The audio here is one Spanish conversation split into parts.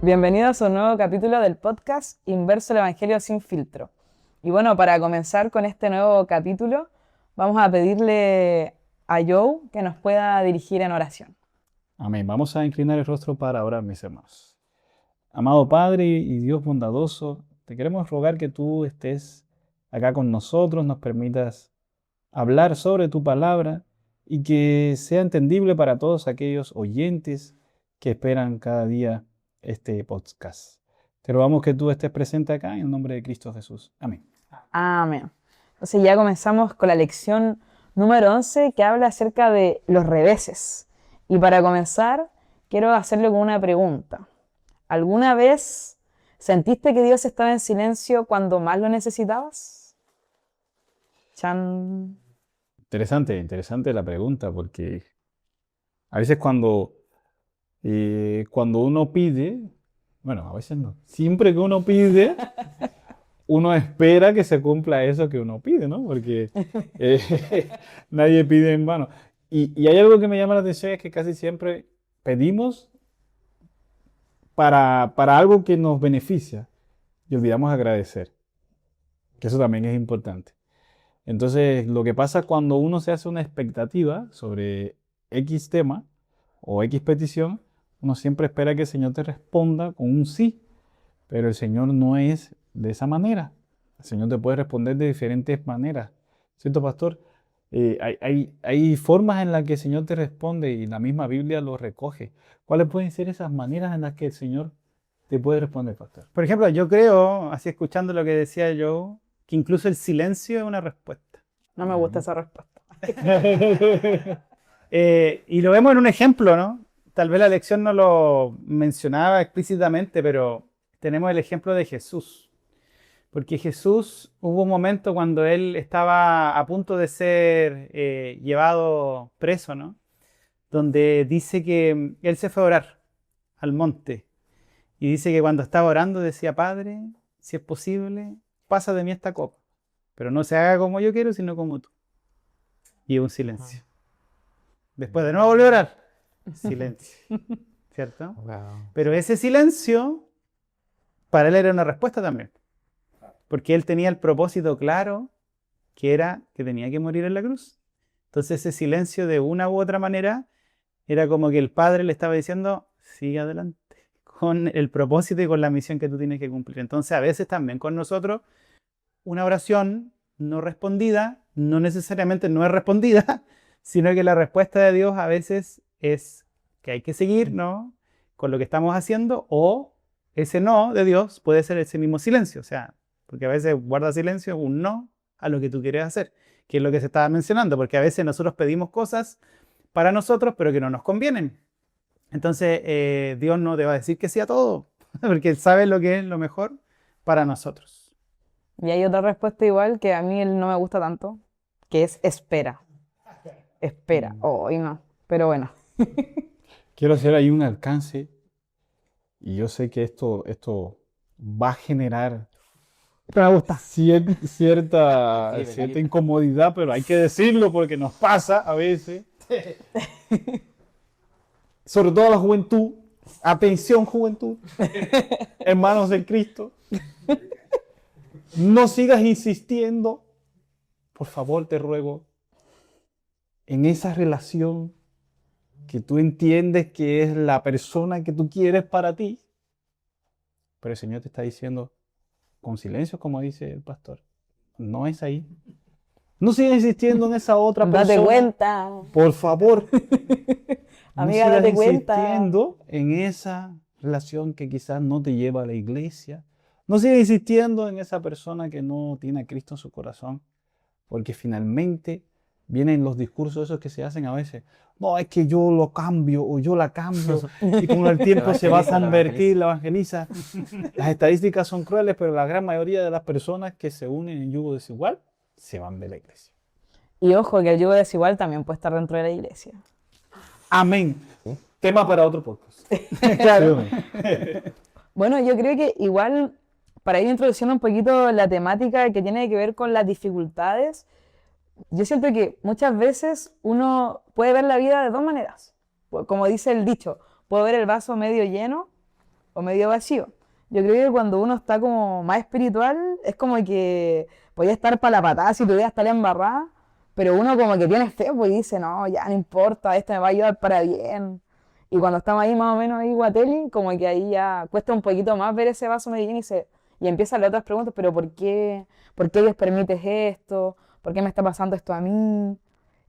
Bienvenidos a un nuevo capítulo del podcast Inverso el Evangelio sin filtro. Y bueno, para comenzar con este nuevo capítulo, vamos a pedirle a Joe que nos pueda dirigir en oración. Amén. Vamos a inclinar el rostro para orar, mis hermanos. Amado Padre y Dios bondadoso, te queremos rogar que tú estés acá con nosotros, nos permitas hablar sobre tu palabra y que sea entendible para todos aquellos oyentes que esperan cada día este podcast. Te rogamos que tú estés presente acá en el nombre de Cristo Jesús. Amén. Amén. Entonces ya comenzamos con la lección número 11 que habla acerca de los reveses. Y para comenzar, quiero hacerle una pregunta. ¿Alguna vez sentiste que Dios estaba en silencio cuando más lo necesitabas? Chan. Interesante la pregunta, porque a veces cuando uno pide, bueno, a veces no, siempre que uno pide, uno espera que se cumpla eso que uno pide, ¿no? Porque nadie pide en vano. Y hay algo que me llama la atención, es que casi siempre pedimos para algo que nos beneficia y olvidamos agradecer, que eso también es importante. Entonces, lo que pasa cuando uno se hace una expectativa sobre X tema o X petición, uno siempre espera que el Señor te responda con un sí, pero el Señor no es de esa manera. El Señor te puede responder de diferentes maneras. ¿Cierto, pastor? Hay formas en las que el Señor te responde y la misma Biblia lo recoge. ¿Cuáles pueden ser esas maneras en las que el Señor te puede responder, pastor? Por ejemplo, yo creo, así escuchando lo que decía yo, que incluso el silencio es una respuesta. No me gusta esa respuesta. Y lo vemos en un ejemplo, ¿no? Tal vez la lección no lo mencionaba explícitamente, pero tenemos el ejemplo de Jesús. Porque Jesús, hubo un momento cuando él estaba a punto de ser llevado preso, ¿no? Donde dice que él se fue a orar al monte. Y dice que cuando estaba orando decía: Padre, si es posible, pasa de mí esta copa, pero no se haga como yo quiero, sino como tú. Y un silencio. Después de nuevo volvió a orar. Silencio. ¿Cierto? Wow. Pero ese silencio para él era una respuesta también. Porque él tenía el propósito claro, que era que tenía que morir en la cruz. Entonces ese silencio, de una u otra manera, era como que el Padre le estaba diciendo: sigue adelante, con el propósito y con la misión que tú tienes que cumplir. Entonces a veces también con nosotros una oración no respondida no necesariamente no es respondida, sino que la respuesta de Dios a veces es que hay que seguir, ¿no?, con lo que estamos haciendo, o ese no de Dios puede ser ese mismo silencio. O sea, porque a veces guarda silencio un no a lo que tú quieres hacer, que es lo que se estaba mencionando, porque a veces nosotros pedimos cosas para nosotros, pero que no nos convienen. Entonces, Dios no te va a decir que sí a todo, porque Él sabe lo que es lo mejor para nosotros. Y hay otra respuesta igual que a mí no me gusta tanto, que es espera. Espera. Hoy no. Pero bueno. Quiero hacer ahí un alcance y yo sé que esto va a generar Pero me gusta. cierta incomodidad, pero hay que decirlo porque nos pasa a veces. Sobre todo a la juventud. Atención, juventud. Hermanos en Cristo. No sigas insistiendo, por favor, te ruego, en esa relación que tú entiendes que es la persona que tú quieres para ti. Pero el Señor te está diciendo con silencio, como dice el pastor: no es ahí. No sigas insistiendo en esa otra persona. Date cuenta. Por favor. No Amiga, sigas date cuenta. insistiendo en esa relación que quizás no te lleva a la iglesia. No sigas insistiendo en esa persona que no tiene a Cristo en su corazón. Porque finalmente vienen los discursos esos que se hacen a veces. No, es que yo lo cambio o yo la cambio y con el tiempo se va a convertir, la evangeliza. Las estadísticas son crueles, pero la gran mayoría de las personas que se unen en yugo desigual se van de la iglesia. Y ojo, que el yugo desigual también puede estar dentro de la iglesia. Amén. Tema para otro podcast. Claro. Sí, Bueno, yo creo que igual, para ir introduciendo un poquito la temática que tiene que ver con las dificultades, yo siento que muchas veces uno puede ver la vida de dos maneras. Como dice el dicho, puedo ver el vaso medio lleno o medio vacío. Yo creo que cuando uno está como más espiritual, es como que podía estar para la patada si tuviera estar embarrada, pero uno como que tiene fe, pues y dice, no, ya no importa, esto me va a ayudar para bien. Y cuando estamos ahí más o menos ahí, guateli, como que ahí ya cuesta un poquito más ver ese vaso medio lleno y empiezan las otras preguntas, pero ¿por qué Dios permite esto? ¿Por qué me está pasando esto a mí?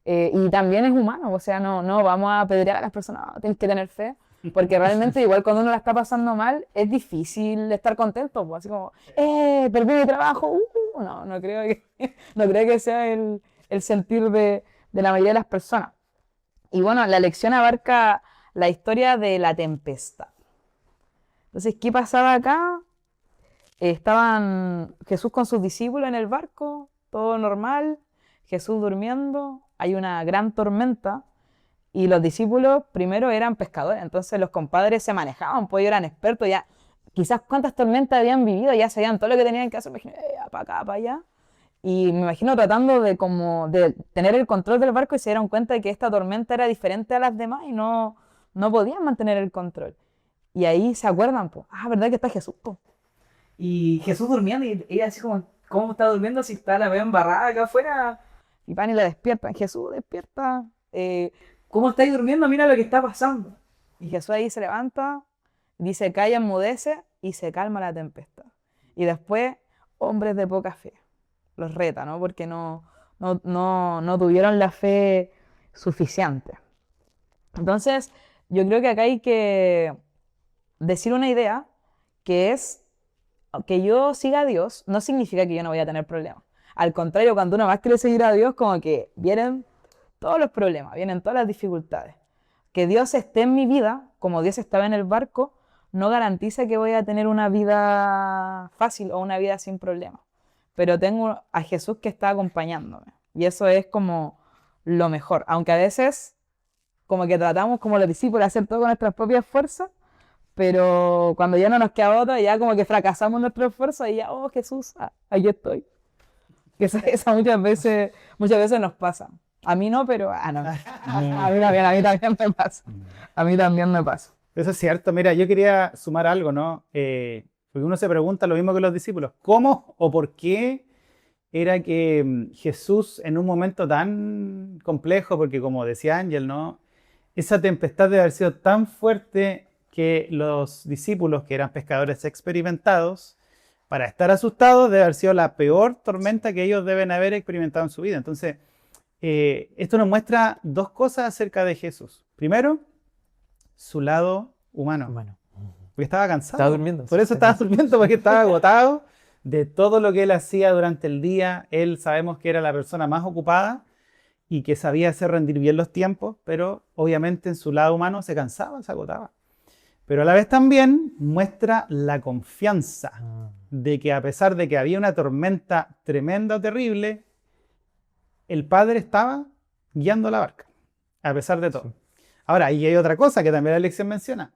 Y también es humano, o sea, no vamos a apedrear a las personas, "Ah, tienes que tener fe", porque realmente igual cuando uno la está pasando mal, es difícil estar contento, pues, así como, perdí mi trabajo, no creo que, no creo que sea el sentir de la mayoría de las personas. Y bueno, la lección abarca la historia de la tempestad. Entonces, ¿qué pasaba acá? Estaban Jesús con sus discípulos en el barco, todo normal, Jesús durmiendo, hay una gran tormenta y los discípulos primero eran pescadores, entonces los compadres se manejaban, pues ellos eran expertos ya, quizás cuántas tormentas habían vivido, ya sabían todo lo que tenían que hacer, me imagino, para acá, para allá. Y me imagino tratando de como de tener el control del barco y se dieron cuenta de que esta tormenta era diferente a las demás y no podían mantener el control. Y ahí se acuerdan, pues, ¿verdad que está Jesús, po? Y Jesús durmiendo y ella así como, ¿cómo está durmiendo si está la veo embarrada acá afuera? Y van y la despiertan. Jesús, despierta. ¿Cómo estáis durmiendo? Mira lo que está pasando. Y Jesús ahí se levanta, dice, calla, enmudece y se calma la tempestad. Y después, hombres de poca fe, los reta, ¿no? Porque no tuvieron la fe suficiente. Entonces, yo creo que acá hay que decir una idea que es que yo siga a Dios no significa que yo no voy a tener problemas. Al contrario, cuando uno más quiere seguir a Dios, como que vienen todos los problemas, vienen todas las dificultades. Que Dios esté en mi vida, como Dios estaba en el barco, no garantiza que voy a tener una vida fácil o una vida sin problemas. Pero tengo a Jesús que está acompañándome. Y eso es como lo mejor. Aunque a veces, como que tratamos como los discípulos de hacer todo con nuestras propias fuerzas, pero cuando ya no nos queda otra, ya como que fracasamos nuestro esfuerzo y ya, oh Jesús, aquí estoy. Que esa muchas veces nos pasa. A mí no, pero no. A mí también me pasa. A mí también me pasa. Eso es cierto. Mira, yo quería sumar algo, ¿no? Porque uno se pregunta lo mismo que los discípulos. ¿Cómo o por qué era que Jesús en un momento tan complejo, porque como decía Ángel, ¿no? Esa tempestad debe haber sido tan fuerte que los discípulos, que eran pescadores experimentados, para estar asustados, debe haber sido la peor tormenta que ellos deben haber experimentado en su vida. Entonces, esto nos muestra dos cosas acerca de Jesús. Primero, su lado humano. Porque estaba cansado. Estaba durmiendo. Por eso estaba durmiendo, porque estaba agotado de todo lo que él hacía durante el día. Él sabemos que era la persona más ocupada y que sabía hacer rendir bien los tiempos, pero obviamente en su lado humano se cansaba, se agotaba. Pero a la vez también muestra la confianza de que a pesar de que había una tormenta tremenda o terrible, el Padre estaba guiando la barca, a pesar de todo. Sí. Ahora, y hay otra cosa que también la lección menciona.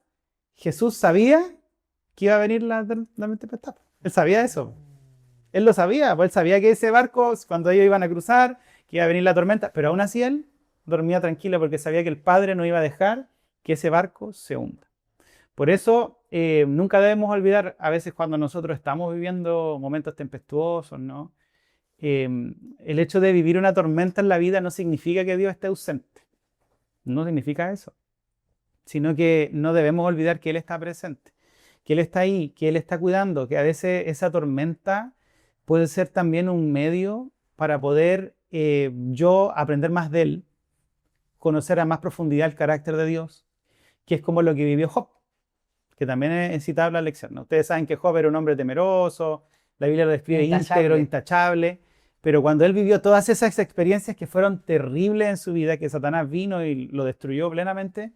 Jesús sabía que iba a venir la tempestad. Él sabía eso. Él lo sabía, pues él sabía que ese barco, cuando ellos iban a cruzar, que iba a venir la tormenta, pero aún así él dormía tranquilo porque sabía que el Padre no iba a dejar que ese barco se hunda. Por eso, nunca debemos olvidar, a veces cuando nosotros estamos viviendo momentos tempestuosos, ¿no? El hecho de vivir una tormenta en la vida no significa que Dios esté ausente. No significa eso. Sino que no debemos olvidar que Él está presente, que Él está ahí, que Él está cuidando, que a veces esa tormenta puede ser también un medio para poder yo aprender más de Él, conocer a más profundidad el carácter de Dios, que es como lo que vivió Job, que también es citable la lección, ¿no? Ustedes saben que Job era un hombre temeroso, la Biblia lo describe íntegro, intachable, pero cuando él vivió todas esas experiencias que fueron terribles en su vida, que Satanás vino y lo destruyó plenamente,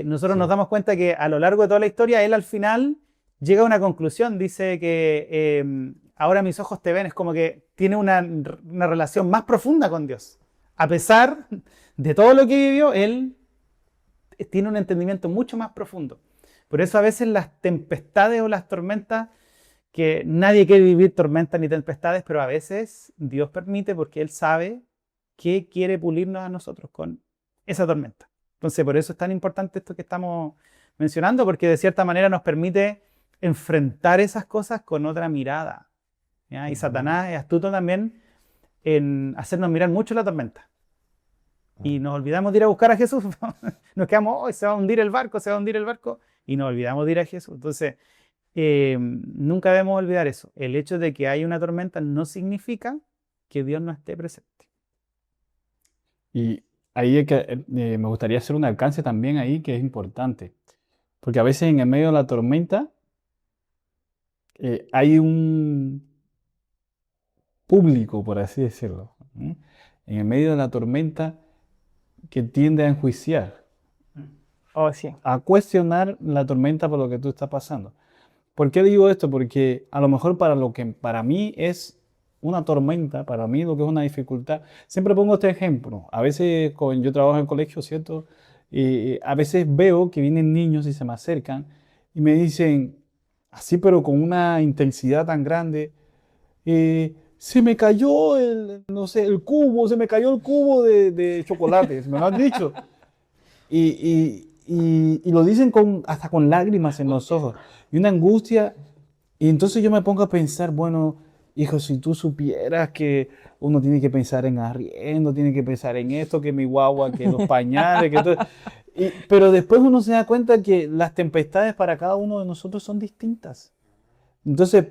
nosotros nos damos cuenta que a lo largo de toda la historia, él al final llega a una conclusión, dice que ahora mis ojos te ven, es como que tiene una relación más profunda con Dios. A pesar de todo lo que vivió, él tiene un entendimiento mucho más profundo. Por eso a veces las tempestades o las tormentas, que nadie quiere vivir tormentas ni tempestades, pero a veces Dios permite porque Él sabe que quiere pulirnos a nosotros con esa tormenta. Entonces por eso es tan importante esto que estamos mencionando, porque de cierta manera nos permite enfrentar esas cosas con otra mirada. ¿Ya? Y Satanás es astuto también en hacernos mirar mucho la tormenta. Y nos olvidamos de ir a buscar a Jesús. Nos quedamos, oh, se va a hundir el barco, se va a hundir el barco. Y nos olvidamos de ir a Jesús. Entonces, nunca debemos olvidar eso. El hecho de que hay una tormenta no significa que Dios no esté presente. Y ahí es que, me gustaría hacer un alcance también ahí que es importante. Porque a veces en el medio de la tormenta hay un público, por así decirlo, ¿no? En el medio de la tormenta que tiende a enjuiciar, Oh, sí. a cuestionar la tormenta por lo que tú estás pasando. ¿Por qué digo esto? Porque a lo mejor para lo que para mí es una tormenta, para mí lo que es una dificultad, siempre pongo este ejemplo. A veces yo trabajo en el colegio, ¿cierto? Y a veces veo que vienen niños y se me acercan y me dicen, así pero con una intensidad tan grande, se me cayó no sé, el cubo, se me cayó el cubo de chocolates, me lo han dicho. Y lo dicen hasta con lágrimas en los ojos y una angustia. Y entonces yo me pongo a pensar, bueno, hijo, si tú supieras que uno tiene que pensar en arriendo, tiene que pensar en esto, que mi guagua, que los pañales, que todo. Pero después uno se da cuenta que las tempestades para cada uno de nosotros son distintas. Entonces,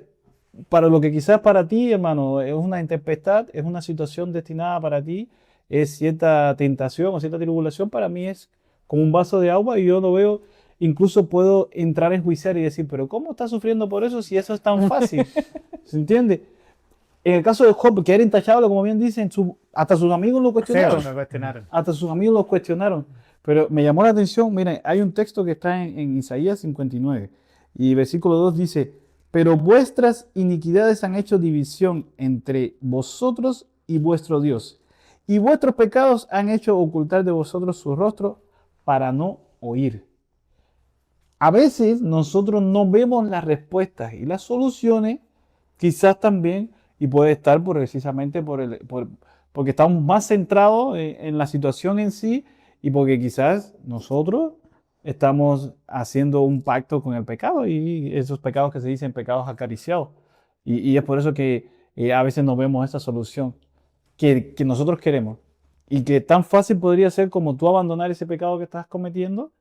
para lo que quizás para ti, hermano, es una tempestad, es una situación destinada para ti, es cierta tentación o cierta tribulación, para mí es como un vaso de agua y yo lo veo, incluso puedo entrar en juiciar y decir, pero ¿cómo estás sufriendo por eso si eso es tan fácil? ¿Se entiende? En el caso de Job, que era intachable, como bien dicen, hasta sus amigos lo cuestionaron. Feo, lo cuestionaron. Hasta sus amigos lo cuestionaron. Pero me llamó la atención, miren, hay un texto que está en Isaías 59 y versículo 2 dice, pero vuestras iniquidades han hecho división entre vosotros y vuestro Dios, y vuestros pecados han hecho ocultar de vosotros su rostro para no oír. A veces nosotros no vemos las respuestas y las soluciones, quizás también, y puede estar precisamente porque estamos más centrados en la situación en sí y porque quizás nosotros estamos haciendo un pacto con el pecado y esos pecados que se dicen pecados acariciados. Y es por eso que a veces no vemos esa solución que nosotros queremos y que tan fácil podría ser como tú abandonar ese pecado que estás cometiendo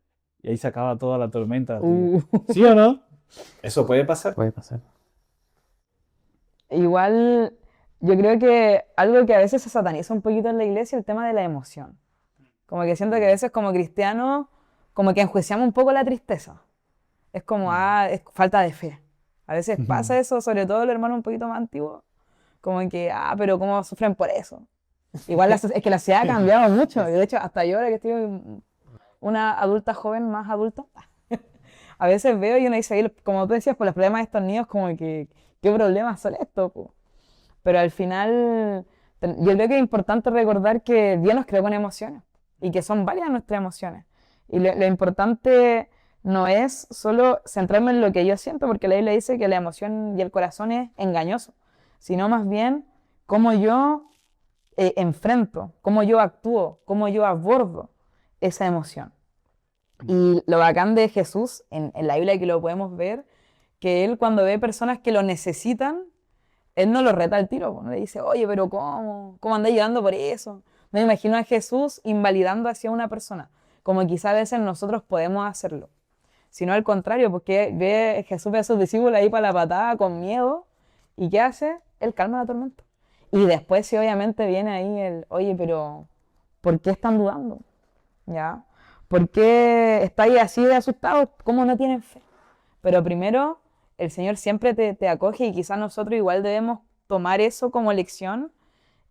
y ahí se acaba toda la tormenta. ¿Sí o no? Eso puede pasar. Puede pasar. Igual, yo creo que algo que a veces se sataniza un poquito en la iglesia es el tema de la emoción. Como que siento que a veces como cristianos, como que enjuiciamos un poco la tristeza. Es como, es falta de fe. A veces pasa eso, sobre todo los hermanos un poquito más antiguos. Como que, pero ¿cómo sufren por eso? Igual es que la sociedad ha cambiado mucho. De hecho, hasta yo ahora que estoy una adulta joven, más adulta, a veces veo y uno dice, ahí, como tú decías, por los problemas de estos niños, como que, ¿qué problemas son estos? Po? Pero al final, yo creo que es importante recordar que Dios nos creó con emociones y que son varias nuestras emociones. Y lo importante no es solo centrarme en lo que yo siento, porque la Biblia dice que la emoción y el corazón es engañoso, sino más bien cómo yo enfrento, cómo yo actúo, cómo yo abordo esa emoción. Y lo bacán de Jesús, en la Biblia que lo podemos ver, que Él cuando ve personas que lo necesitan, Él no lo reta al tiro, no le dice, oye, pero ¿cómo andáis llorando por eso? No me imagino a Jesús invalidando hacia una persona, como quizá a veces nosotros podemos hacerlo. Sino al contrario, porque Jesús ve a sus discípulos ahí para la patada, con miedo, ¿y qué hace? Él calma la tormenta. Y después sí obviamente viene ahí oye, pero ¿por qué están dudando? ¿Ya? ¿Por qué estáis así de asustados? ¿Cómo no tienen fe? Pero primero, el Señor siempre te acoge y quizás nosotros igual debemos tomar eso como lección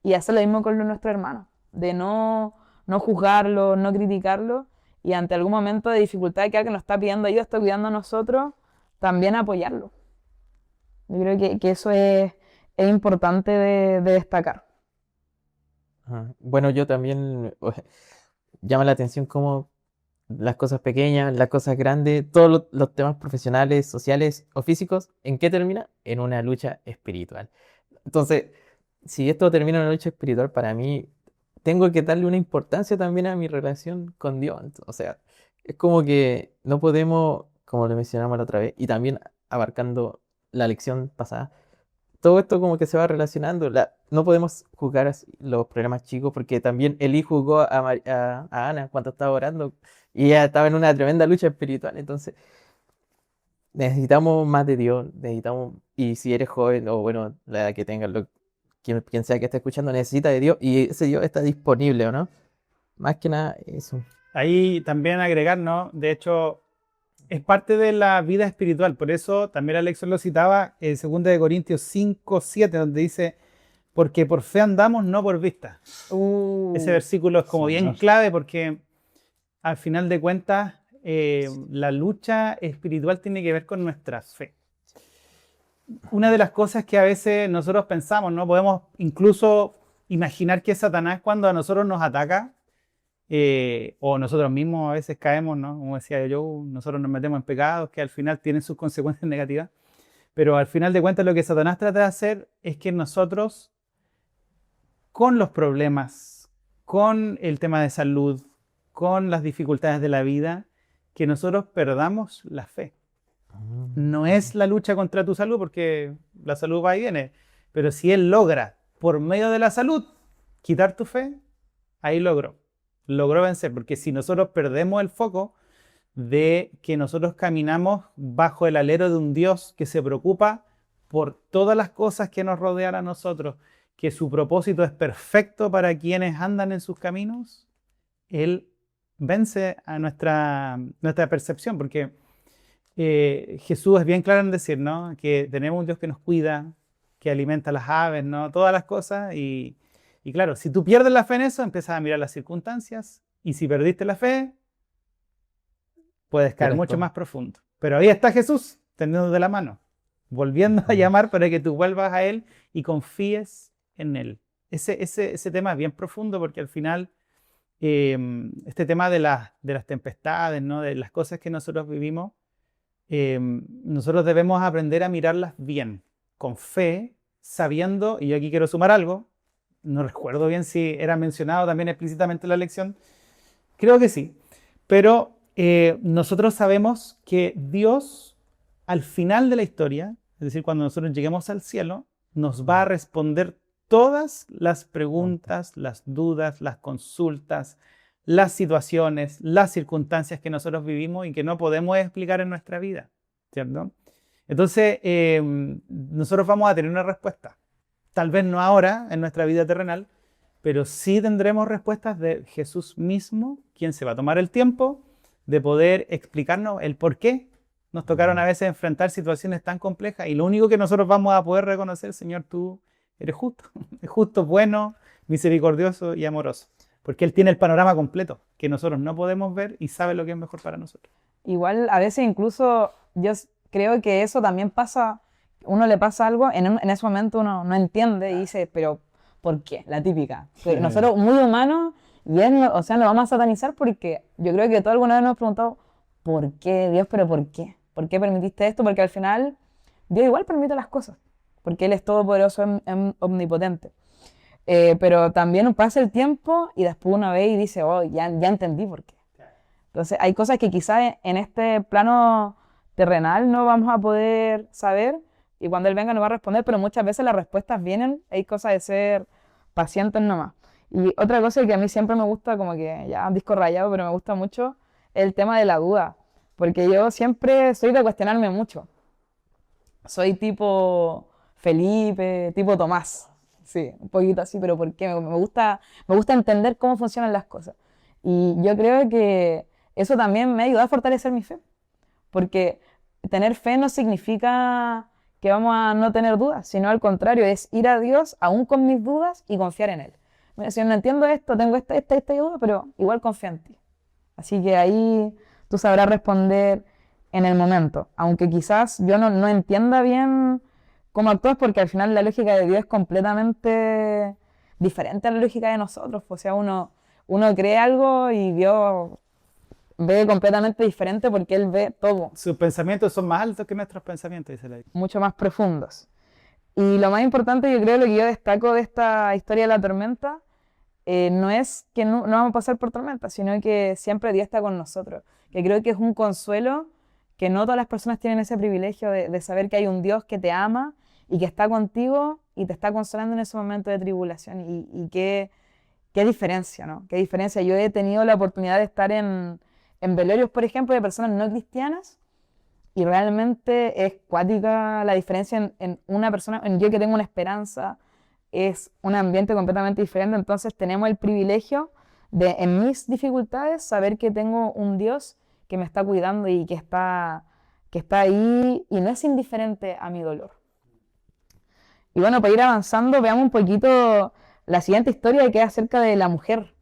y hacer lo mismo con nuestros hermanos, de no juzgarlo, no criticarlo y ante algún momento de dificultad que alguien nos está pidiendo ayuda, está cuidando a nosotros, también apoyarlo. Yo creo que eso es importante de destacar. Ajá. Bueno, yo también llama la atención cómo las cosas pequeñas, las cosas grandes, todos los temas profesionales, sociales o físicos, ¿en qué termina? En una lucha espiritual. Entonces, si esto termina en una lucha espiritual, para mí, tengo que darle una importancia también a mi relación con Dios. O sea, Es como que no podemos, como lo mencionamos la otra vez, y también abarcando la lección pasada, todo esto como que se va relacionando. No podemos juzgar así los problemas chicos, porque también Elí juzgó a Ana cuando estaba orando, y ella estaba en una tremenda lucha espiritual. Entonces, necesitamos más de Dios, necesitamos, y si eres joven, o bueno, la edad que tengas, quien sea que esté escuchando, necesita de Dios, y ese Dios está disponible, ¿o no? Más que nada, eso. Ahí también agregar, ¿no? De hecho, es parte de la vida espiritual. Por eso también la lección lo citaba en 2 de Corintios 5:7, donde dice, porque por fe andamos, no por vista. Ese versículo es como bien Señor. clave porque al final de cuentas la lucha espiritual tiene que ver con nuestra fe. Una de las cosas que a veces nosotros pensamos, ¿no? Podemos incluso imaginar que es Satanás cuando a nosotros nos ataca, o nosotros mismos a veces caemos, ¿no? Como decía yo, nosotros nos metemos en pecados que al final tienen sus consecuencias negativas. Pero al final de cuentas lo que Satanás trata de hacer es que nosotros, con los problemas, con el tema de salud, con las dificultades de la vida, que nosotros perdamos la fe. No es la lucha contra tu salud, porque la salud va y viene, pero si él logra, por medio de la salud, quitar tu fe, ahí logró vencer, porque si nosotros perdemos el foco de que nosotros caminamos bajo el alero de un Dios que se preocupa por todas las cosas que nos rodean a nosotros, que su propósito es perfecto para quienes andan en sus caminos, Él vence a nuestra percepción, porque Jesús es bien claro en decir, ¿no? Que tenemos un Dios que nos cuida, que alimenta a las aves, ¿no? Todas las cosas, y claro, si tú pierdes la fe en eso, empiezas a mirar las circunstancias, y si perdiste la fe, puedes caer Pero mucho esto- más profundo. Pero ahí está Jesús, tendiéndote de la mano, volviendo a llamar para que tú vuelvas a Él y confíes en Él. Ese tema es bien profundo porque al final este tema de las tempestades, ¿no? De las cosas que nosotros vivimos, nosotros debemos aprender a mirarlas bien, con fe, sabiendo, y yo aquí quiero sumar algo, no recuerdo bien si era mencionado también explícitamente en la lección, creo que sí, pero nosotros sabemos que Dios al final de la historia, es decir, cuando nosotros lleguemos al cielo, nos va a responder todas las preguntas, las dudas, las consultas, las situaciones, las circunstancias que nosotros vivimos y que no podemos explicar en nuestra vida, ¿cierto? Entonces, nosotros vamos a tener una respuesta. Tal vez no ahora, en nuestra vida terrenal, pero sí tendremos respuestas de Jesús mismo, quien se va a tomar el tiempo de poder explicarnos el por qué nos tocaron a veces enfrentar situaciones tan complejas y lo único que nosotros vamos a poder reconocer, Señor, tú eres justo, bueno, misericordioso y amoroso, porque Él tiene el panorama completo que nosotros no podemos ver y sabe lo que es mejor para nosotros. Igual a veces incluso creo que eso también pasa, uno le pasa algo, en ese momento uno no entiende y dice, pero ¿por qué? La típica. Que nosotros muy humanos, y o sea, lo vamos a satanizar porque yo creo que todos alguna vez nos hemos preguntado, ¿por qué Dios? ¿Pero por qué? ¿Por qué permitiste esto? Porque al final Dios igual permite las cosas, porque Él es todopoderoso, omnipotente. Pero también pasa el tiempo y después uno ve y dice, oh, ya entendí por qué. Entonces hay cosas que quizás en este plano terrenal no vamos a poder saber y cuando Él venga nos va a responder, pero muchas veces las respuestas vienen, hay cosas de ser pacientes nomás. Y otra cosa que a mí siempre me gusta, como que ya un disco rayado, pero me gusta mucho, es el tema de la duda, porque yo siempre soy de cuestionarme mucho. Soy tipo Felipe, tipo Tomás, sí, un poquito así, pero ¿por qué? Me gusta entender cómo funcionan las cosas. Y yo creo que eso también me ha ayudado a fortalecer mi fe, porque tener fe no significa que vamos a no tener dudas, sino al contrario, es ir a Dios aún con mis dudas y confiar en Él. Mira, si no entiendo esto, tengo esta duda, pero igual confío en ti. Así que ahí tú sabrás responder en el momento, aunque quizás yo no entienda bien cómo actúas, porque al final la lógica de Dios es completamente diferente a la lógica de nosotros. O sea, uno cree algo y Dios ve completamente diferente porque Él ve todo, Sus pensamientos son más altos que nuestros pensamientos, dice la Biblia. mucho más profundos. Y lo más importante, yo creo, lo que yo destaco de esta historia de la tormenta, no es que no vamos a pasar por tormenta, sino que siempre Dios está con nosotros. Que creo que es un consuelo que no todas las personas tienen ese privilegio de saber que hay un Dios que te ama y que está contigo y te está consolando en ese momento de tribulación. Y qué diferencia, ¿no? Qué diferencia. Yo he tenido la oportunidad de estar en velorios, por ejemplo, de personas no cristianas y realmente es cuática la diferencia en una persona, en yo que tengo una esperanza, es un ambiente completamente diferente. Entonces tenemos el privilegio de, en mis dificultades, saber que tengo un Dios que me está cuidando y que está ahí y no es indiferente a mi dolor. Y bueno, para ir avanzando, veamos un poquito la siguiente historia que es acerca de la mujer.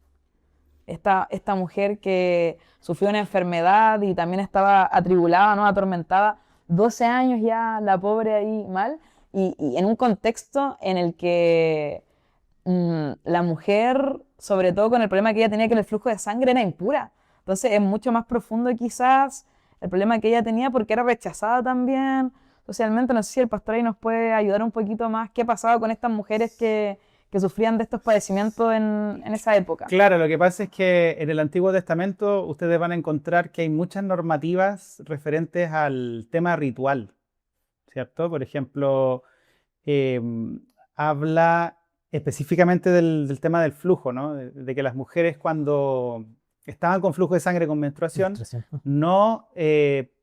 Esta mujer que sufrió una enfermedad y también estaba atribulada, ¿no? Atormentada, 12 años ya la pobre ahí mal, y en un contexto en el que la mujer, sobre todo con el problema que ella tenía, que el flujo de sangre era impura. Entonces es mucho más profundo quizás el problema que ella tenía porque era rechazada también socialmente. No sé si el pastor ahí nos puede ayudar un poquito más. ¿Qué pasaba con estas mujeres que sufrían de estos padecimientos en esa época? Claro, lo que pasa es que en el Antiguo Testamento ustedes van a encontrar que hay muchas normativas referentes al tema ritual, ¿cierto? Por ejemplo, habla específicamente del tema del flujo, ¿no? De que las mujeres cuando estaban con flujo de sangre con menstruación no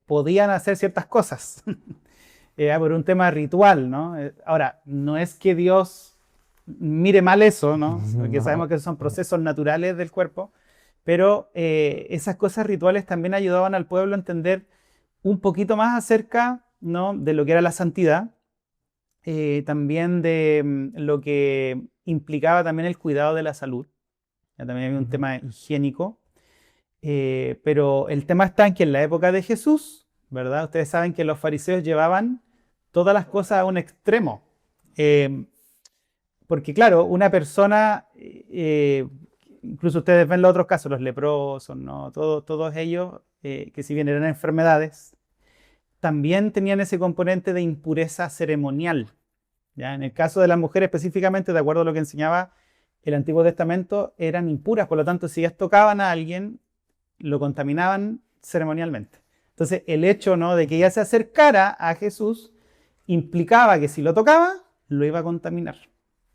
podían hacer ciertas cosas por un tema ritual, ¿no? Ahora, no es que Dios mire mal eso, ¿no? Porque sabemos que son procesos naturales del cuerpo, pero esas cosas rituales también ayudaban al pueblo a entender un poquito más acerca, ¿no? de lo que era la santidad, también de lo que implicaba también el cuidado de la salud. Ya también había un tema higiénico, pero el tema está en que en la época de Jesús, ¿verdad? Ustedes saben que los fariseos llevaban todas las cosas a un extremo. Porque claro, una persona, incluso ustedes ven los otros casos, los leprosos, ¿no? Todos ellos, que si bien eran enfermedades, también tenían ese componente de impureza ceremonial. ¿Ya? En el caso de las mujeres específicamente, de acuerdo a lo que enseñaba el Antiguo Testamento, eran impuras, por lo tanto, si ellas tocaban a alguien, lo contaminaban ceremonialmente. Entonces, el hecho, ¿no? de que ella se acercara a Jesús implicaba que si lo tocaba, lo iba a contaminar,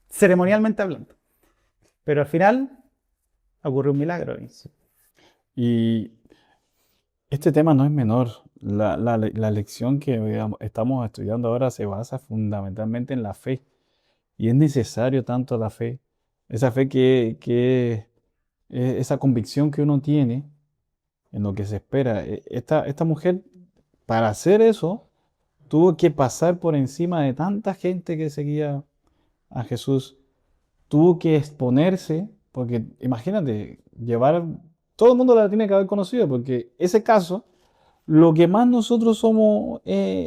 ceremonialmente hablando. Pero al final ocurrió un milagro. Y este tema no es menor. La lección que digamos, estamos estudiando ahora se basa fundamentalmente en la fe. Y es necesario tanto la fe, esa fe que esa convicción que uno tiene en lo que se espera. Esta mujer, para hacer eso, tuvo que pasar por encima de tanta gente que seguía a Jesús. Tuvo que exponerse, porque imagínate, todo el mundo la tiene que haber conocido, porque ese caso, lo que más nosotros somos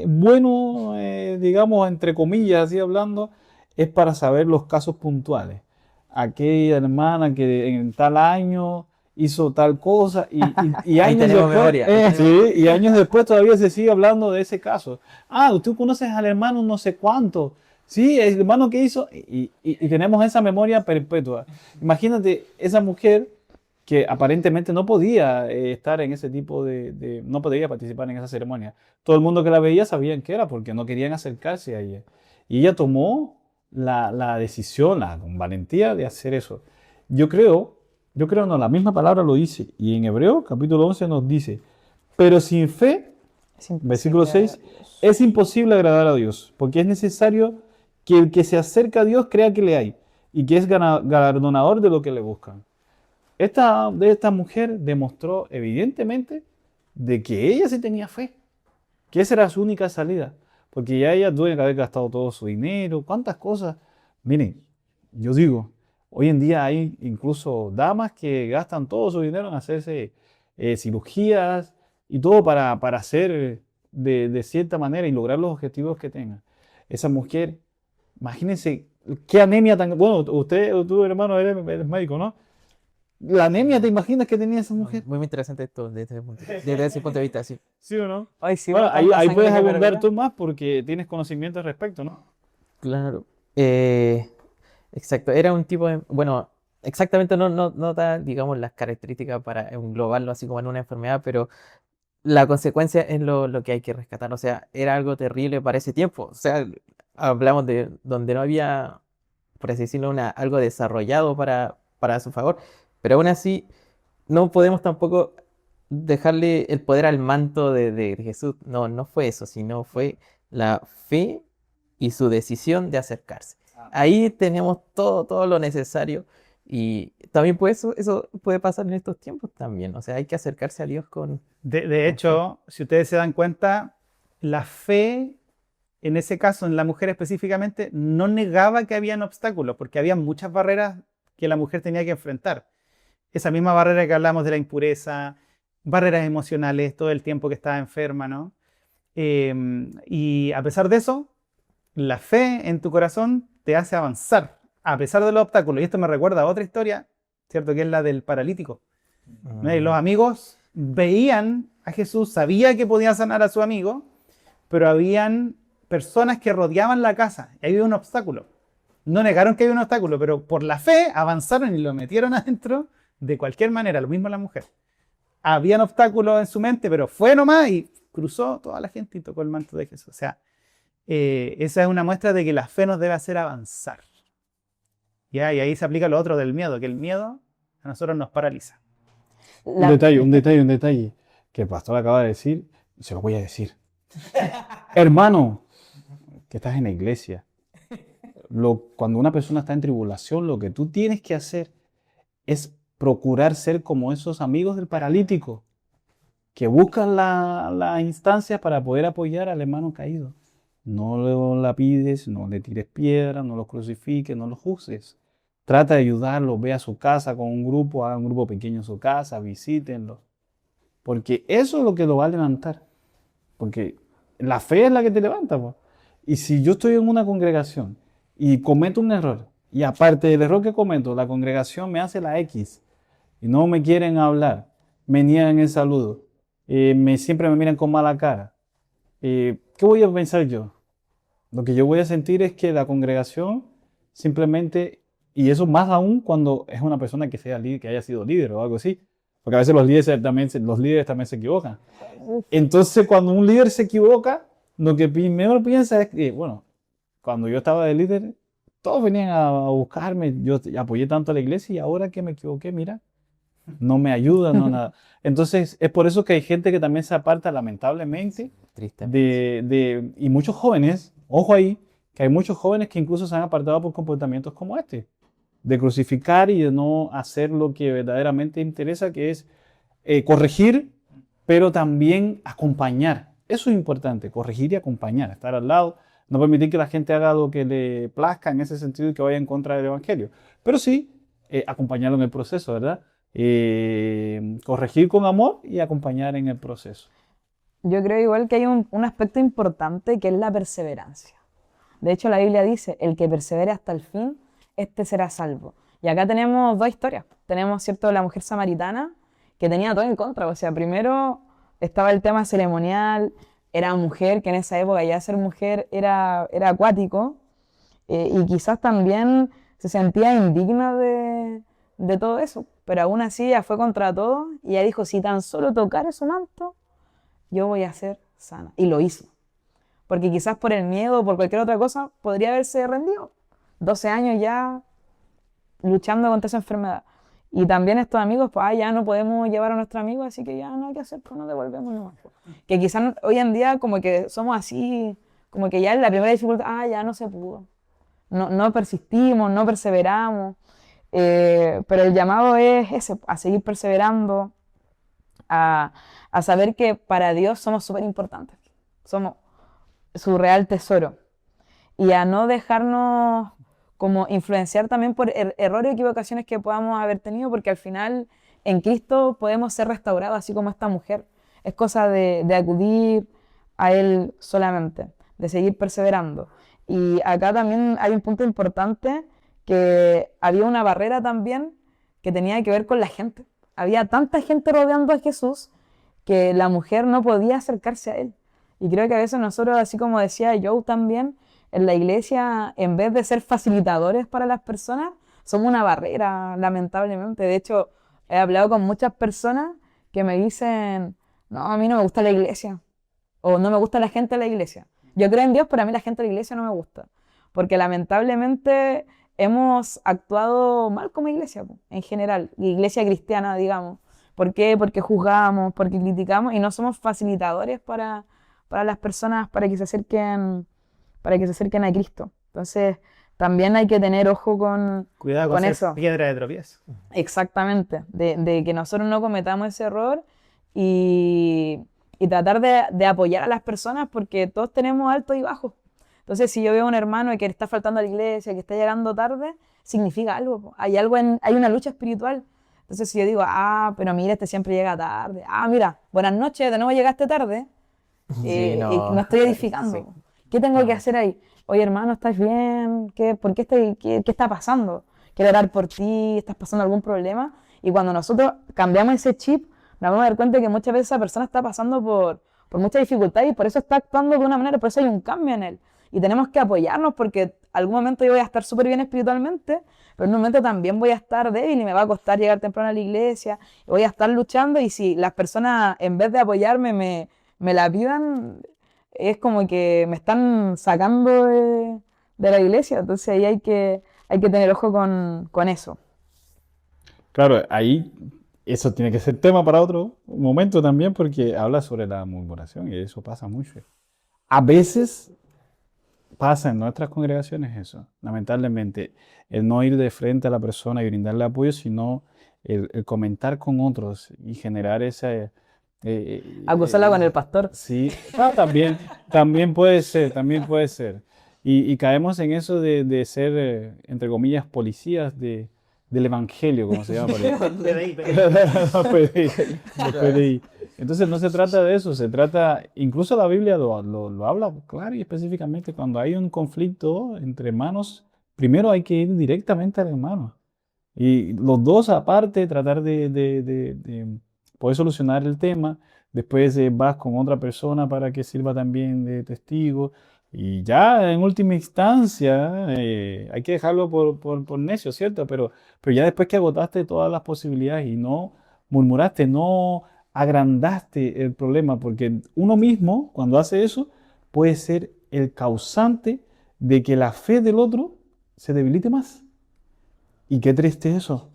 buenos, digamos, entre comillas, así hablando, es para saber los casos puntuales. Aquella hermana que en tal año hizo tal cosa y Ahí años tenemos después, memoria. sí, y años después todavía se sigue hablando de ese caso. Ah, tú conoces al hermano no sé cuánto. Sí, el hermano que hizo, y tenemos esa memoria perpetua. Imagínate esa mujer que aparentemente no podía estar en ese tipo no podía participar en esa ceremonia. Todo el mundo que la veía sabían que era porque no querían acercarse a ella. Y ella tomó la decisión, con valentía de hacer eso. Yo creo, no, la misma palabra lo dice. Y en Hebreo, capítulo 11 nos dice, pero sin fe, versículo 6, es imposible agradar a Dios, porque es necesario que el que se acerca a Dios crea que le hay y que es galardonador de lo que le buscan. Esta mujer demostró evidentemente de que ella sí tenía fe, que esa era su única salida, porque ya ella tuvo que haber gastado todo su dinero, cuántas cosas. Miren, yo digo, hoy en día hay incluso damas que gastan todo su dinero en hacerse cirugías y todo para hacer de cierta manera y lograr los objetivos que tengan. Esa mujer, imagínense qué anemia tan... Bueno, tú hermano, eres médico, ¿no? La anemia, ¿te imaginas que tenía esa mujer? Muy interesante esto desde ese punto de vista, sí. ¿Sí o no? Ay, sí, Bueno, tanta ahí sangre puedes que abundar perdió. tú más porque tienes conocimiento al respecto, ¿no? Claro. Exacto. Era un tipo de... Bueno, exactamente no da, digamos, las características para englobarlo así como en una enfermedad, pero la consecuencia es lo que hay que rescatar. O sea, era algo terrible para ese tiempo. O sea, hablamos de donde no había, por así decirlo, algo desarrollado para su favor. Pero aún así, no podemos tampoco dejarle el poder al manto de Jesús. No, no fue eso, sino fue la fe y su decisión de acercarse. Ahí tenemos todo lo necesario. Y también pues eso puede pasar en estos tiempos también. O sea, hay que acercarse a Dios con De fe. hecho, si ustedes se dan cuenta, la fe, en ese caso, en la mujer específicamente, no negaba que habían obstáculos, porque había muchas barreras que la mujer tenía que enfrentar. Esa misma barrera que hablamos de la impureza, barreras emocionales, todo el tiempo que estaba enferma, ¿no? Y a pesar de eso, la fe en tu corazón te hace avanzar, a pesar de los obstáculos. Y esto me recuerda a otra historia, ¿cierto? Que es la del paralítico. ¿No? Y los amigos veían a Jesús, sabía que podía sanar a su amigo, pero habían personas que rodeaban la casa y había un obstáculo. No negaron que había un obstáculo, pero por la fe avanzaron y lo metieron adentro de cualquier manera, lo mismo la mujer. Habían obstáculos en su mente, pero fue nomás y cruzó toda la gente y tocó el manto de Jesús. O sea, esa es una muestra de que la fe nos debe hacer avanzar. ¿Ya? Y ahí se aplica lo otro del miedo, que el miedo a nosotros nos paraliza. Un detalle que el pastor acaba de decir, se lo voy a decir. Hermano, que estás en la iglesia, cuando una persona está en tribulación, lo que tú tienes que hacer es procurar ser como esos amigos del paralítico que buscan las instancias para poder apoyar al hermano caído. No la pides, no le tires piedra, no lo crucifiques, no lo juzgues. Trata de ayudarlo, ve a su casa con un grupo, haga un grupo pequeño en su casa, visítenlo. Porque eso es lo que lo va a levantar. Porque la fe es la que te levanta, pues. Y si yo estoy en una congregación y cometo un error, y aparte del error que cometo, la congregación me hace la X y no me quieren hablar, me niegan el saludo, siempre me miran con mala cara, ¿qué voy a pensar yo? Lo que yo voy a sentir es que la congregación simplemente, y eso más aún cuando es una persona que haya sido líder o algo así, porque a veces los líderes también se equivocan. Entonces, cuando un líder se equivoca, lo que primero piensa es que, bueno, cuando yo estaba de líder, todos venían a buscarme, yo apoyé tanto a la iglesia y ahora que me equivoqué, mira, no me ayuda, no nada. Entonces, es por eso que hay gente que también se aparta, lamentablemente, Tristemente. y muchos jóvenes, ojo ahí, que hay muchos jóvenes que incluso se han apartado por comportamientos como este, de crucificar y de no hacer lo que verdaderamente interesa, que es corregir, pero también acompañar. Eso es importante, corregir y acompañar, estar al lado, no permitir que la gente haga lo que le plazca en ese sentido y que vaya en contra del evangelio, pero sí acompañarlo en el proceso, ¿verdad? Corregir con amor y acompañar en el proceso. Yo creo igual que hay un aspecto importante que es la perseverancia. De hecho, la Biblia dice, el que persevere hasta el fin, este será salvo. Y acá tenemos dos historias. Tenemos, ¿cierto?, la mujer samaritana, que tenía todo en contra. O sea, primero estaba el tema ceremonial, era mujer, que en esa época ya ser mujer era acuático, y quizás también se sentía indigna de todo eso. Pero aún así ella fue contra todo y ella dijo, si tan solo tocara su manto, yo voy a ser sana. Y lo hizo. Porque quizás por el miedo o por cualquier otra cosa podría haberse rendido. 12 años ya luchando contra esa enfermedad. Y también estos amigos, pues ya no podemos llevar a nuestro amigo, así que ya no hay que hacer, pues nos devolvemos nomás. Que quizás hoy en día como que somos así, como que ya en la primera dificultad, ya no se pudo. No persistimos, no perseveramos. Pero el llamado es ese, a seguir perseverando, a saber que para Dios somos súper importantes. Somos su real tesoro. Y a no dejarnos como influenciar también por errores y equivocaciones que podamos haber tenido, porque al final en Cristo podemos ser restaurados, así como esta mujer. Es cosa de acudir a Él solamente, de seguir perseverando. Y acá también hay un punto importante, que había una barrera también que tenía que ver con la gente. Había tanta gente rodeando a Jesús que la mujer no podía acercarse a Él. Y creo que a veces nosotros, así como decía Joe también, en la iglesia, en vez de ser facilitadores para las personas, somos una barrera, lamentablemente. De hecho, he hablado con muchas personas que me dicen, no, a mí no me gusta la iglesia, o no me gusta la gente de la iglesia. Yo creo en Dios, pero a mí la gente de la iglesia no me gusta, porque lamentablemente hemos actuado mal como iglesia, po, en general, iglesia cristiana, digamos. ¿Por qué? Porque juzgamos, porque criticamos y no somos facilitadores para las personas para que se acerquen a Cristo. Entonces, también hay que tener ojo Cuidado con con ser eso. piedra de tropiezo. Exactamente, de que nosotros no cometamos ese error y, y tratar de apoyar a las personas porque todos tenemos altos y bajos. Entonces, si yo veo a un hermano que está faltando a la iglesia, que está llegando tarde, significa algo, po. Hay algo hay una lucha espiritual. Entonces, si yo digo, ah, pero mira, este siempre llega tarde. Ah, mira, buenas noches, de nuevo llegaste tarde. Sí, No estoy edificando. sí. ¿Qué tengo que No. hacer ahí? Oye, hermano, ¿estás bien? ¿Por qué, qué está pasando? Quiero orar por ti, ¿estás pasando algún problema? Y cuando nosotros cambiamos ese chip, nos vamos a dar cuenta que muchas veces esa persona está pasando por mucha dificultad y por eso está actuando de una manera, por eso hay un cambio en él. Y tenemos que apoyarnos porque algún momento yo voy a estar súper bien espiritualmente, pero en un momento también voy a estar débil y me va a costar llegar temprano a la iglesia, y voy a estar luchando y si las personas en vez de apoyarme me la pidan, es como que me están sacando de la iglesia, entonces ahí hay que tener ojo con eso. Claro, ahí eso tiene que ser tema para otro momento también porque habla sobre la murmuración y eso pasa mucho. A veces pasa en nuestras congregaciones eso, lamentablemente, el no ir de frente a la persona y brindarle apoyo, sino el comentar con otros y generar ese... Acusarla con el pastor. sí, también también puede ser. Y caemos en eso de ser, entre comillas, policías del evangelio, como se llama por ahí. PDI. No, PDI. Entonces no se trata de eso, se trata, incluso la Biblia lo habla claro y específicamente, cuando hay un conflicto entre hermanos, primero hay que ir directamente al hermano. Y los dos aparte tratar de poder solucionar el tema, después vas con otra persona para que sirva también de testigo. Y ya en última instancia, hay que dejarlo por necio, ¿cierto? Pero ya después que agotaste todas las posibilidades y no murmuraste, no agrandaste el problema, porque uno mismo, cuando hace eso, puede ser el causante de que la fe del otro se debilite más. Y qué triste eso.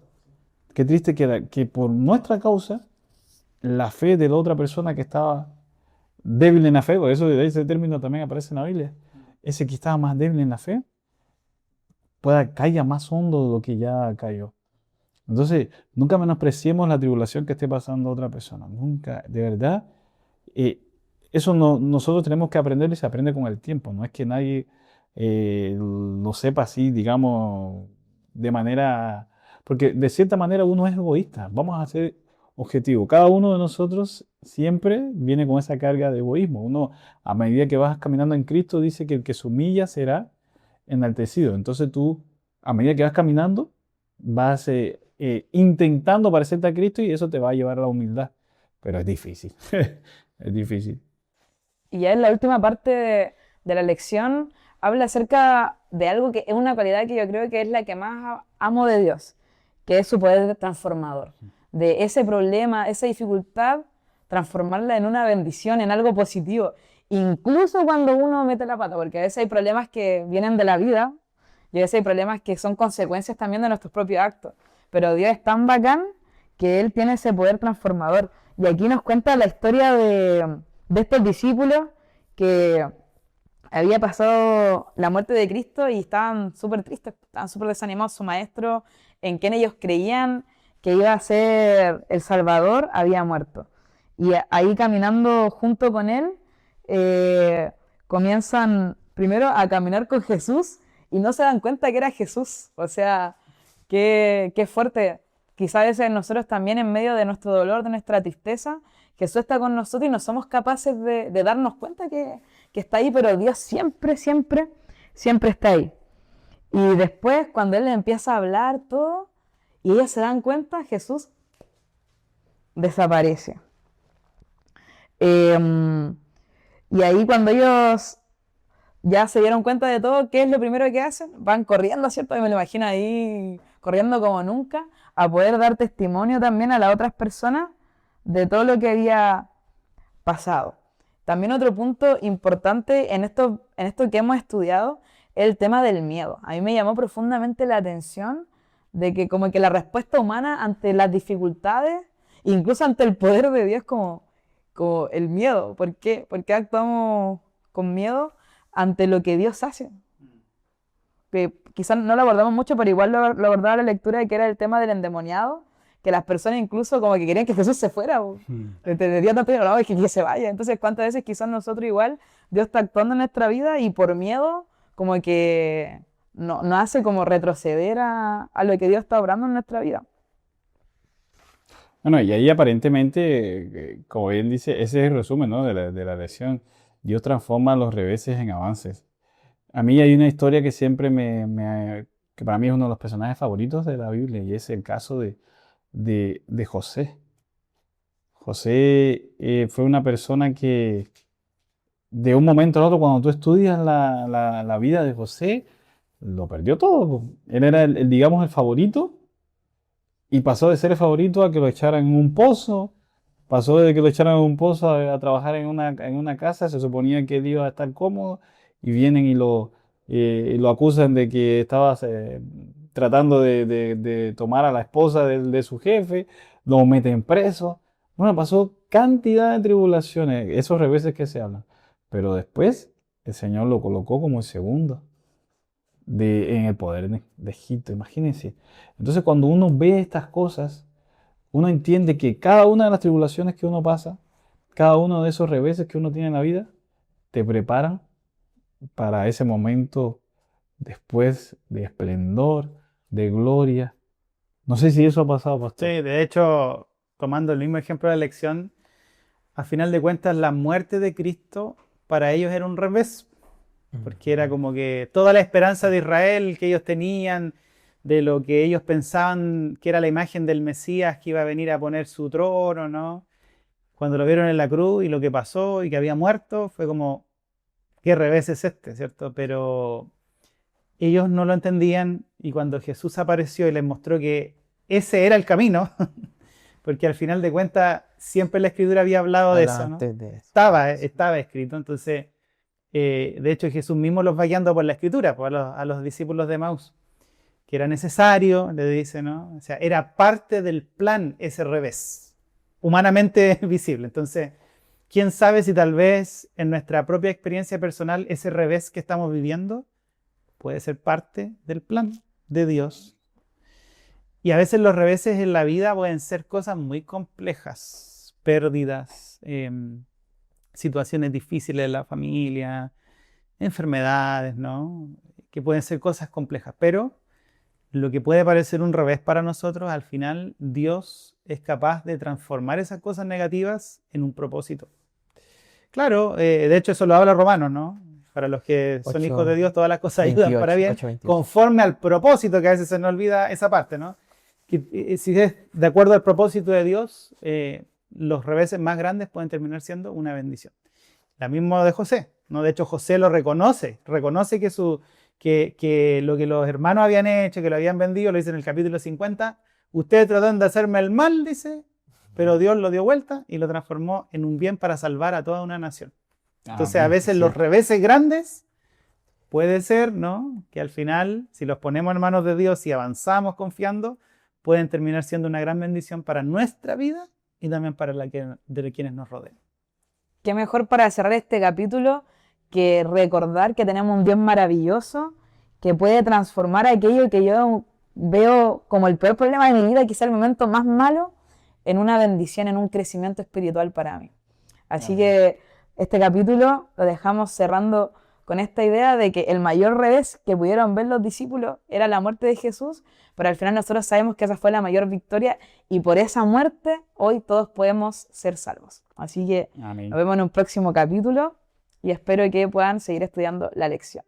Qué triste que por nuestra causa, la fe de la otra persona que estaba débil en la fe, por eso ese término también aparece en la Biblia, ese que estaba más débil en la fe, caiga más hondo de lo que ya cayó. Entonces, nunca menospreciemos la tribulación que esté pasando a otra persona. Nunca, de verdad. eh, Eso nosotros tenemos que aprender y se aprende con el tiempo. No es que nadie lo sepa así, digamos, de manera... Porque de cierta manera uno es egoísta. Vamos a ser objetivos. Cada uno de nosotros siempre viene con esa carga de egoísmo. Uno, a medida que vas caminando en Cristo, dice que el que se humilla será enaltecido. Entonces tú, a medida que vas caminando, vas intentando parecerte a Cristo y eso te va a llevar a la humildad. Pero es difícil. Es difícil. Y ya en la última parte de la lección habla acerca de algo que es una cualidad que yo creo que es la que más amo de Dios, que es su poder transformador. De ese problema, esa dificultad, transformarla en una bendición, en algo positivo. Incluso cuando uno mete la pata, porque a veces hay problemas que vienen de la vida y a veces hay problemas que son consecuencias también de nuestros propios actos. Pero Dios es tan bacán que Él tiene ese poder transformador. Y aquí nos cuenta la historia de estos discípulos que había pasado la muerte de Cristo y estaban súper tristes, estaban súper desanimados. Su maestro, en quien ellos creían que iba a ser el Salvador, había muerto. Y ahí caminando junto con él, comienzan primero a caminar con Jesús y no se dan cuenta que era Jesús. O sea, qué fuerte. Quizás a veces nosotros también en medio de nuestro dolor, de nuestra tristeza, Jesús está con nosotros y no somos capaces de darnos cuenta que está ahí, pero Dios siempre, siempre, siempre está ahí. Y después, cuando Él les empieza a hablar todo, y ellos se dan cuenta, Jesús desaparece. Y ahí cuando ellos ya se dieron cuenta de todo, ¿qué es lo primero que hacen? Van corriendo, ¿cierto? Y me lo imagino ahí corriendo como nunca, a poder dar testimonio también a las otras personas de todo lo que había pasado. También otro punto importante en esto que hemos estudiado es el tema del miedo. A mí me llamó profundamente la atención de que como que la respuesta humana ante las dificultades, incluso ante el poder de Dios, como el miedo. ¿Por qué? ¿Por qué actuamos con miedo ante lo que Dios hace? Que quizás no lo abordamos mucho, pero igual lo abordaba la lectura de que era el tema del endemoniado, que las personas incluso como que querían que Jesús se fuera, le dio tanto miedo, que se vaya. Entonces, ¿cuántas veces quizás nosotros igual, Dios está actuando en nuestra vida y por miedo como que nos hace como retroceder a lo que Dios está obrando en nuestra vida? Bueno, y ahí aparentemente, como bien dice, ese es el resumen, ¿no? de la lección. Dios transforma los reveses en avances. A mí hay una historia que siempre que para mí es uno de los personajes favoritos de la Biblia, y es el caso de José. José fue una persona que de un momento al otro, cuando tú estudias la vida de José, lo perdió todo. Él era digamos, el favorito, y pasó de ser el favorito a que lo echaran en un pozo. Pasó de que lo echaran en un pozo a trabajar en una casa. Se suponía que él iba a estar cómodo, y vienen y lo acusan de que estaba tratando de tomar a la esposa de su jefe. Lo meten preso. Bueno, pasó cantidad de tribulaciones, esos reveses que se hablan. Pero después el Señor lo colocó como el segundo en el poder de Egipto, imagínense. Entonces, cuando uno ve estas cosas, uno entiende que cada una de las tribulaciones que uno pasa, cada uno de esos reveses que uno tiene en la vida, te preparan para ese momento después de esplendor, de gloria. No sé si eso ha pasado, pastor. Sí, de hecho, tomando el mismo ejemplo de la elección, a final de cuentas, la muerte de Cristo para ellos era un revés, porque era como que toda la esperanza de Israel que ellos tenían, de lo que ellos pensaban que era la imagen del Mesías que iba a venir a poner su trono, ¿no? Cuando lo vieron en la cruz y lo que pasó y que había muerto, fue como, ¿qué revés es este, cierto? Pero ellos no lo entendían, y cuando Jesús apareció y les mostró que ese era el camino, porque al final de cuentas siempre la Escritura había hablado de eso, ¿no? Estaba escrito. Entonces, de hecho, Jesús mismo los va guiando por la Escritura, pues, a los discípulos de Emaús, que era necesario, le dice, ¿no? O sea, era parte del plan ese revés, humanamente visible. Entonces, quién sabe si tal vez en nuestra propia experiencia personal ese revés que estamos viviendo puede ser parte del plan de Dios. Y a veces los reveses en la vida pueden ser cosas muy complejas, pérdidas, situaciones difíciles en la familia, enfermedades, ¿no? Que pueden ser cosas complejas, pero lo que puede parecer un revés para nosotros, al final Dios es capaz de transformar esas cosas negativas en un propósito. Claro, de hecho eso lo habla Romanos, ¿no? Para los que son hijos de Dios, todas las cosas ayudan para bien, 8:28. conforme al propósito, que a veces se nos olvida esa parte, ¿no? Que si es de acuerdo al propósito de Dios, los reveses más grandes pueden terminar siendo una bendición. La misma de José, ¿no? De hecho, José lo reconoce que lo que los hermanos habían hecho, que lo habían vendido, lo dice en el capítulo 50, ustedes trataron de hacerme el mal, dice, pero Dios lo dio vuelta y lo transformó en un bien para salvar a toda una nación. Entonces, a veces los reveses grandes puede ser, ¿no? Que al final, si los ponemos en manos de Dios y avanzamos confiando, pueden terminar siendo una gran bendición para nuestra vida y también para de quienes nos rodean. Qué mejor para cerrar este capítulo que recordar que tenemos un Dios maravilloso que puede transformar aquello que yo veo como el peor problema de mi vida, quizá el momento más malo, en una bendición, en un crecimiento espiritual para mí. Así que este capítulo lo dejamos cerrando con esta idea de que el mayor revés que pudieron ver los discípulos era la muerte de Jesús, pero al final nosotros sabemos que esa fue la mayor victoria, y por esa muerte hoy todos podemos ser salvos. Así que nos vemos en un próximo capítulo y espero que puedan seguir estudiando la lección.